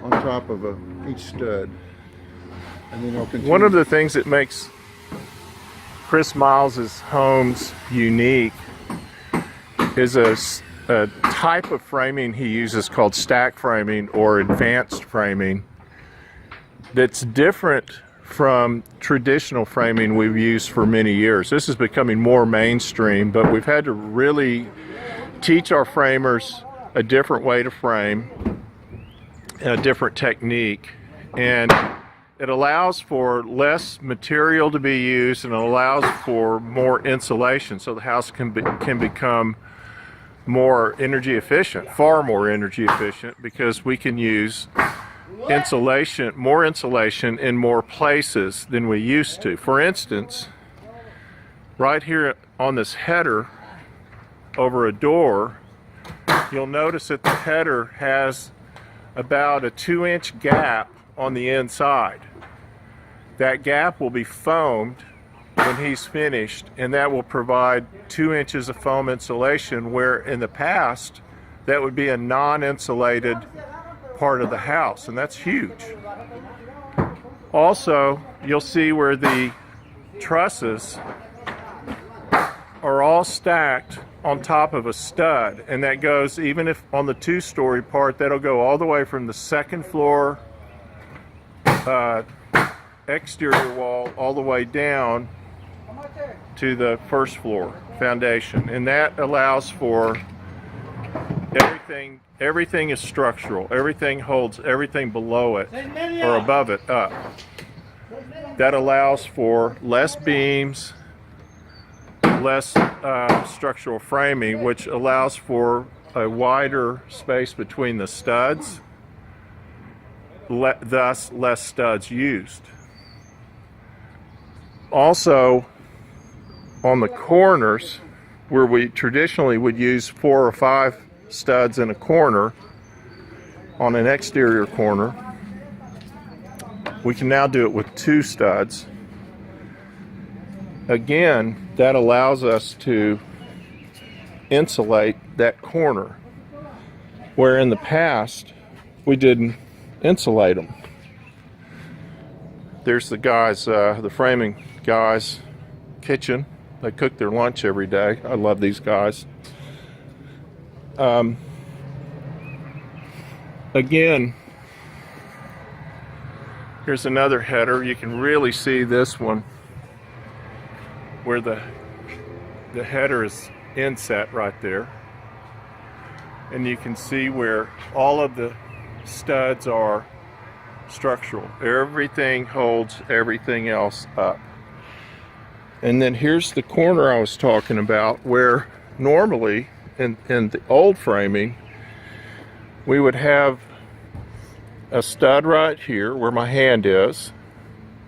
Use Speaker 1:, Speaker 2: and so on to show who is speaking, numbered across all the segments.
Speaker 1: on top of each stud. And then they'll continue.
Speaker 2: One of the things that makes Chris Miles's homes unique is a type of framing he uses called stack framing or advanced framing that's different from traditional framing we've used for many years. This is becoming more mainstream, but we've had to really teach our framers a different way to frame and a different technique, and it allows for less material to be used and it allows for more insulation, so the house can become more energy efficient, far more energy efficient, because we can use insulation, more insulation in more places than we used to. For instance, right here on this header over a door, you'll notice that the header has about a 2-inch gap on the inside. That gap will be foamed when he's finished, and that will provide 2 inches of foam insulation, where in the past that would be a non-insulated part of the house, and that's huge. Also, you'll see where the trusses are all stacked on top of a stud, and that goes, even if on the 2-story part, that'll go all the way from the second floor exterior wall all the way down to the first floor foundation, and that allows for everything is structural. Everything holds everything below it or above it up. That allows for less beams, less structural framing, which allows for a wider space between the studs, thus less studs used. Also, on the corners, where we traditionally would use 4 or 5 studs in a corner on an exterior corner, we can now do it with 2 studs. Again, that allows us to insulate that corner, where in the past we didn't insulate them. There's the guys, the framing guys' kitchen. They cook their lunch every day. I love these guys. Again, here's another header. You can really see this one where the header is inset right there, and you can see where all of the studs are structural. Everything holds everything else up. And then here's the corner I was talking about, where normally in the old framing we would have a stud right here where my hand is,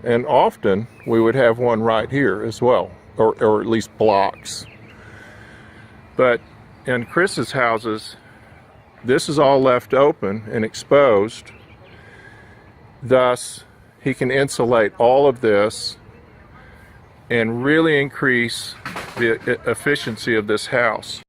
Speaker 2: and often we would have one right here as well, or at least blocks. But in Chris's houses, this is all left open and exposed, thus he can insulate all of this and really increase the efficiency of this house.